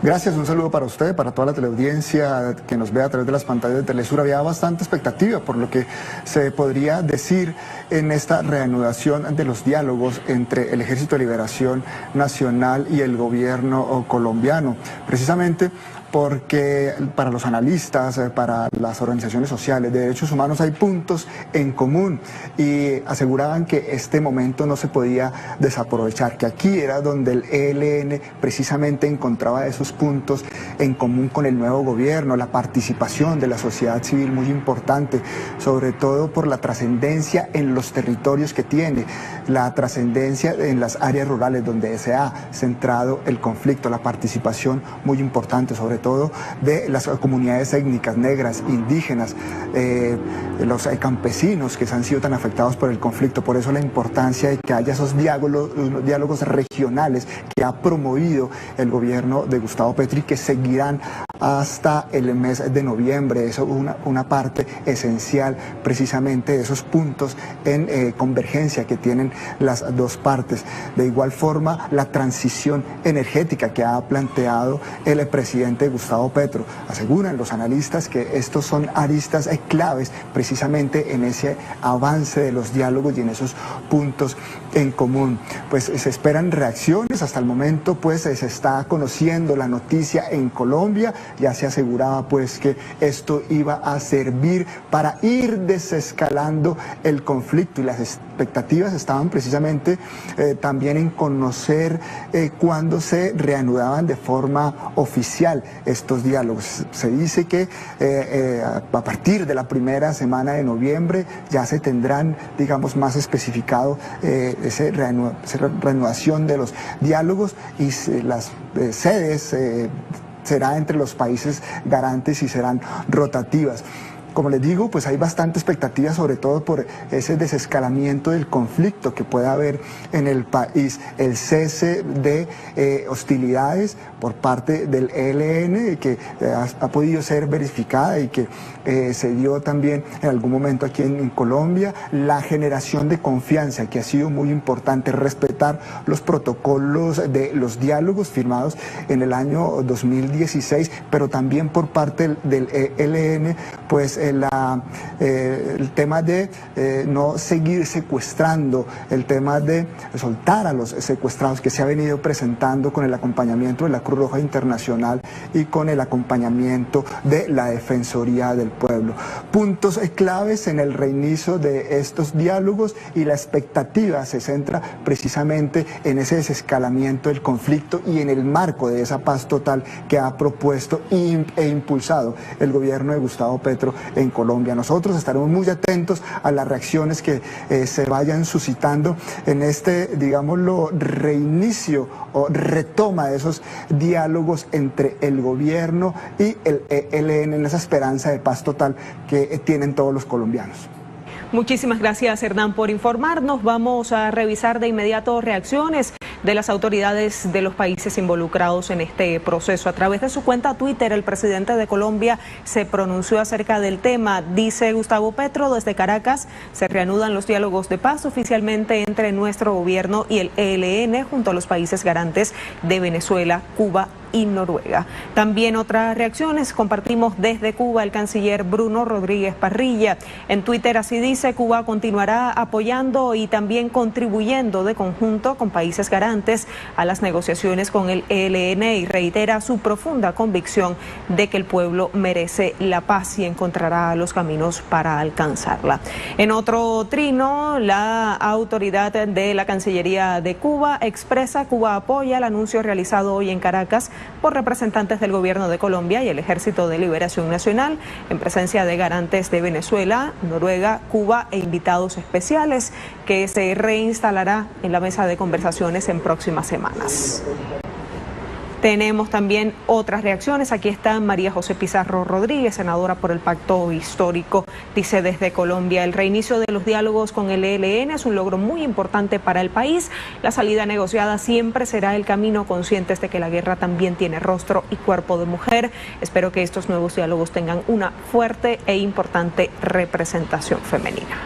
Gracias, un saludo para usted, para toda la teleaudiencia que nos ve a través de las pantallas de Telesur. Había bastante expectativa por lo que se podría decir en esta reanudación de los diálogos entre el Ejército de Liberación Nacional y el gobierno colombiano. Precisamente porque para los analistas, para las organizaciones sociales de derechos humanos hay puntos en común, y aseguraban que este momento no se podía desaprovechar, que aquí era donde el ELN precisamente encontraba esos puntos en común con el nuevo gobierno, la participación de la sociedad civil muy importante, sobre todo por la trascendencia en los territorios que tiene, la trascendencia en las áreas rurales donde se ha centrado el conflicto, la participación muy importante, sobre todo de las comunidades étnicas, negras, indígenas, los campesinos que se han sido tan afectados por el conflicto. Por eso la importancia de que haya esos diálogos regionales que ha promovido el gobierno de Gustavo Petro y que seguirán hasta el mes de noviembre. Eso es una parte esencial precisamente de esos puntos en convergencia que tienen las dos partes. De igual forma, la transición energética que ha planteado el presidente Gustavo Petro. Aseguran los analistas que estos son aristas claves precisamente en ese avance de los diálogos y en esos puntos en común. Pues se esperan reacciones. Hasta el momento pues se está conociendo la noticia en Colombia. Ya se aseguraba pues que esto iba a servir para ir desescalando el conflicto, y las expectativas estaban precisamente también en conocer cuándo se reanudaban de forma oficial estos diálogos. Se dice que a partir de la primera semana de noviembre ya se tendrán, digamos, más especificado esa reanudación de los diálogos, y las sedes será entre los países garantes y serán rotativas. Como les digo, pues hay bastante expectativa, sobre todo por ese desescalamiento del conflicto que pueda haber en el país, el cese de hostilidades por parte del ELN, que ha podido ser verificada y que se dio también en algún momento aquí en Colombia, la generación de confianza, que ha sido muy importante, respetar los protocolos de los diálogos firmados en el año 2016, pero también por parte del ELN, pues el tema de no seguir secuestrando, el tema de soltar a los secuestrados, que se ha venido presentando con el acompañamiento de la Cruz Roja Internacional y con el acompañamiento de la Defensoría del pueblo. Puntos claves en el reinicio de estos diálogos, y la expectativa se centra precisamente en ese desescalamiento del conflicto y en el marco de esa paz total que ha propuesto e impulsado el gobierno de Gustavo Petro en Colombia. Nosotros estaremos muy atentos a las reacciones que se vayan suscitando en este, digámoslo, reinicio o retoma de esos diálogos entre el gobierno y el ELN, en esa esperanza de paz total que tienen todos los colombianos. Muchísimas gracias, Hernán, por informarnos. Vamos a revisar de inmediato reacciones de las autoridades de los países involucrados en este proceso. A través de su cuenta Twitter, el presidente de Colombia se pronunció acerca del tema. Dice Gustavo Petro: desde Caracas se reanudan los diálogos de paz oficialmente entre nuestro gobierno y el ELN junto a los países garantes de Venezuela, Cuba y Noruega. También otras reacciones compartimos desde Cuba. El canciller Bruno Rodríguez Parrilla en Twitter así dice: Cuba continuará apoyando y también contribuyendo de conjunto con países garantes a las negociaciones con el ELN, y reitera su profunda convicción de que el pueblo merece la paz y encontrará los caminos para alcanzarla. En otro trino, la autoridad de la Cancillería de Cuba expresa: Cuba apoya el anuncio realizado hoy en Caracas por representantes del gobierno de Colombia y el Ejército de Liberación Nacional, en presencia de garantes de Venezuela, Noruega, Cuba e invitados especiales, que se reinstalará en la mesa de conversaciones en próximas semanas. Tenemos también otras reacciones. Aquí está María José Pizarro Rodríguez, senadora por el Pacto Histórico. Dice desde Colombia: el reinicio de los diálogos con el ELN es un logro muy importante para el país. La salida negociada siempre será el camino, conscientes de que la guerra también tiene rostro y cuerpo de mujer. Espero que estos nuevos diálogos tengan una fuerte e importante representación femenina.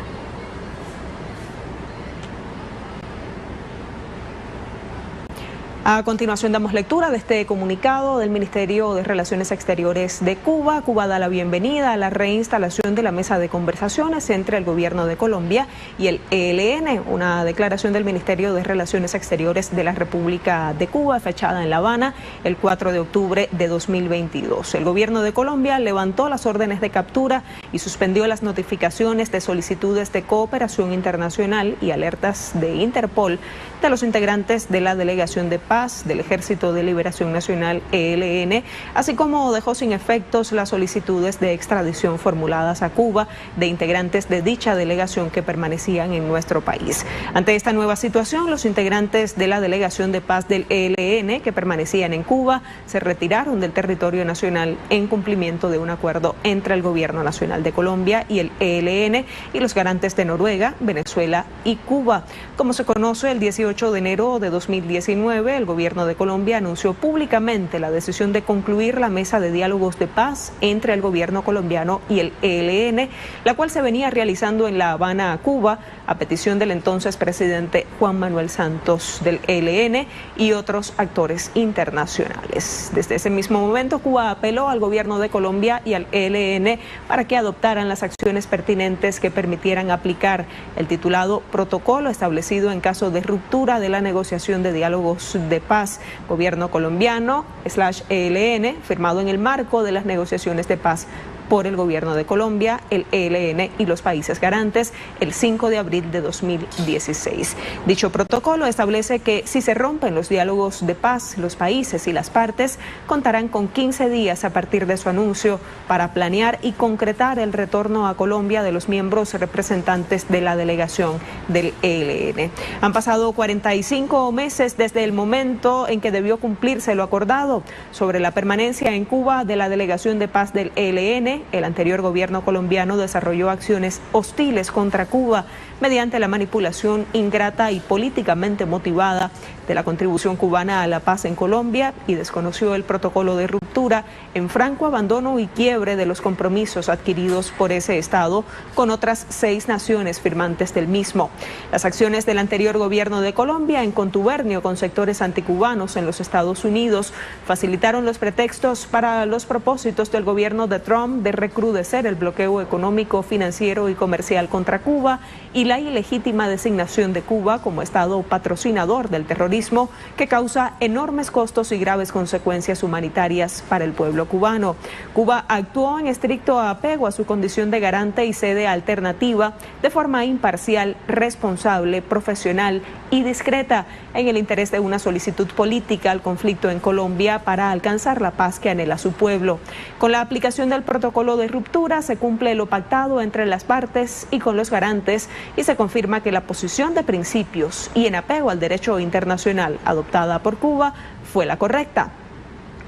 A continuación damos lectura de este comunicado del Ministerio de Relaciones Exteriores de Cuba. Cuba da la bienvenida a la reinstalación de la mesa de conversaciones entre el gobierno de Colombia y el ELN. Una declaración del Ministerio de Relaciones Exteriores de la República de Cuba, fechada en La Habana el 4 de octubre de 2022. El gobierno de Colombia levantó las órdenes de captura y suspendió las notificaciones de solicitudes de cooperación internacional y alertas de Interpol de los integrantes de la Delegación de Paz del Ejército de Liberación Nacional, ELN, así como dejó sin efectos las solicitudes de extradición formuladas a Cuba de integrantes de dicha delegación que permanecían en nuestro país. Ante esta nueva situación, los integrantes de la Delegación de Paz del ELN que permanecían en Cuba se retiraron del territorio nacional en cumplimiento de un acuerdo entre el Gobierno Nacional de Colombia y el ELN y los garantes de Noruega, Venezuela y Cuba. Como se conoce, el 18 de enero de 2019, el gobierno de Colombia anunció públicamente la decisión de concluir la mesa de diálogos de paz entre el gobierno colombiano y el ELN, la cual se venía realizando en La Habana, Cuba, a petición del entonces presidente Juan Manuel Santos del ELN y otros actores internacionales. Desde ese mismo momento, Cuba apeló al gobierno de Colombia y al ELN para que adoptaran las acciones pertinentes que permitieran aplicar el titulado protocolo establecido en caso de ruptura de la negociación de diálogos de paz gobierno colombiano /ELN, firmado en el marco de las negociaciones de paz por el gobierno de Colombia, el ELN y los países garantes el 5 de abril de 2016. Dicho protocolo establece que si se rompen los diálogos de paz, los países y las partes contarán con 15 días a partir de su anuncio para planear y concretar el retorno a Colombia de los miembros representantes de la delegación del ELN. Han pasado 45 meses desde el momento en que debió cumplirse lo acordado sobre la permanencia en Cuba de la delegación de paz del ELN. El anterior gobierno colombiano desarrolló acciones hostiles contra Cuba mediante la manipulación ingrata y políticamente motivada de la contribución cubana a la paz en Colombia y desconoció el protocolo de ruptura en franco abandono y quiebre de los compromisos adquiridos por ese Estado con otras 6 naciones firmantes del mismo. Las acciones del anterior gobierno de Colombia, en contubernio con sectores anticubanos en los Estados Unidos, facilitaron los pretextos para los propósitos del gobierno de Trump de recrudecer el bloqueo económico, financiero y comercial contra Cuba y la ilegítima designación de Cuba como Estado patrocinador del terrorismo terrorismo que causa enormes costos y graves consecuencias humanitarias para el pueblo cubano. Cuba actuó en estricto apego a su condición de garante y sede alternativa de forma imparcial, responsable, profesional y discreta en el interés de una solicitud política al conflicto en Colombia para alcanzar la paz que anhela su pueblo. Con la aplicación del protocolo de ruptura se cumple lo pactado entre las partes y con los garantes y se confirma que la posición de principios y en apego al derecho internacional adoptada por Cuba fue la correcta.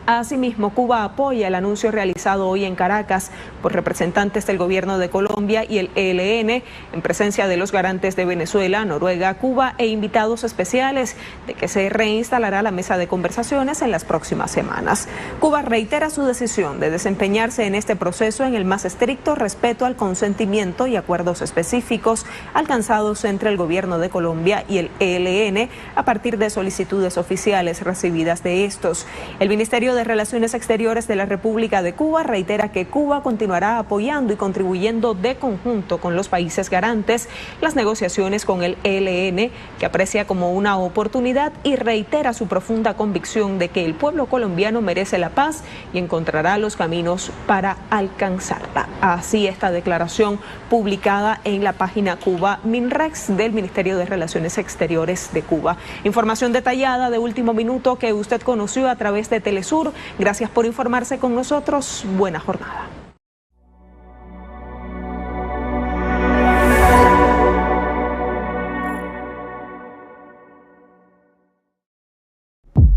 Asimismo, Cuba apoya el anuncio realizado hoy en Caracas por representantes del gobierno de Colombia y el ELN en presencia de los garantes de Venezuela, Noruega, Cuba e invitados especiales de que se reinstalará la mesa de conversaciones en las próximas semanas. Cuba reitera su decisión de desempeñarse en este proceso en el más estricto respeto al consentimiento y acuerdos específicos alcanzados entre el gobierno de Colombia y el ELN a partir de solicitudes oficiales recibidas de estos. El Ministerio de Relaciones Exteriores de la República de Cuba reitera que Cuba continuará apoyando y contribuyendo de conjunto con los países garantes las negociaciones con el ELN, que aprecia como una oportunidad y reitera su profunda convicción de que el pueblo colombiano merece la paz y encontrará los caminos para alcanzarla. Así esta declaración publicada en la página Cuba Minrex del Ministerio de Relaciones Exteriores de Cuba. Información detallada de último minuto que usted conoció a través de Telesur. Gracias por informarse con nosotros. Buena jornada.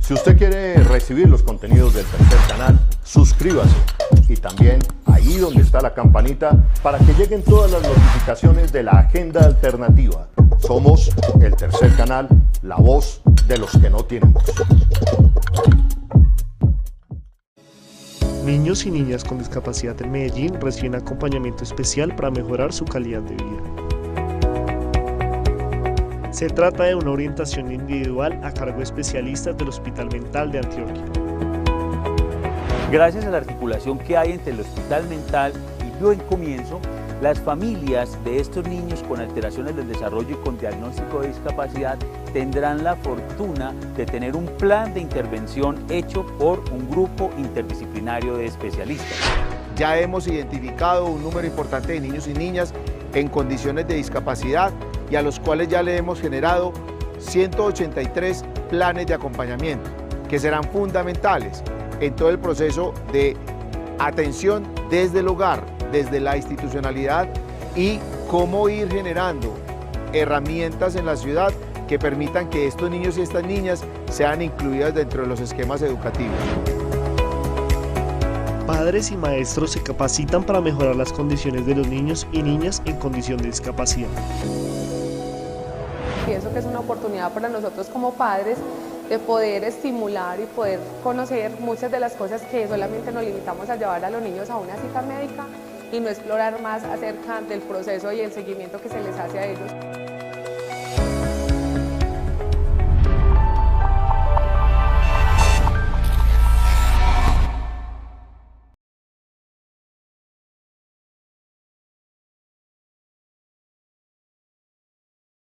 Si usted quiere recibir los contenidos del Tercer Canal, suscríbase y también ahí donde está la campanita para que lleguen todas las notificaciones de la agenda alternativa. Somos el Tercer Canal, la voz de los que no tienen voz. Niños y niñas con discapacidad en Medellín reciben acompañamiento especial para mejorar su calidad de vida. Se trata de una orientación individual a cargo de especialistas del Hospital Mental de Antioquia. Gracias a la articulación que hay entre el Hospital Mental y Buen Comienzo, las familias de estos niños con alteraciones del desarrollo y con diagnóstico de discapacidad tendrán la fortuna de tener un plan de intervención hecho por un grupo interdisciplinario de especialistas. Ya hemos identificado un número importante de niños y niñas en condiciones de discapacidad y a los cuales ya le hemos generado 183 planes de acompañamiento que serán fundamentales en todo el proceso de atención desde el hogar, desde la institucionalidad y cómo ir generando herramientas en la ciudad que permitan que estos niños y estas niñas sean incluidas dentro de los esquemas educativos. Padres y maestros se capacitan para mejorar las condiciones de los niños y niñas en condición de discapacidad. Pienso que es una oportunidad para nosotros como padres de poder estimular y poder conocer muchas de las cosas que solamente nos limitamos a llevar a los niños a una cita médica y no explorar más acerca del proceso y el seguimiento que se les hace a ellos.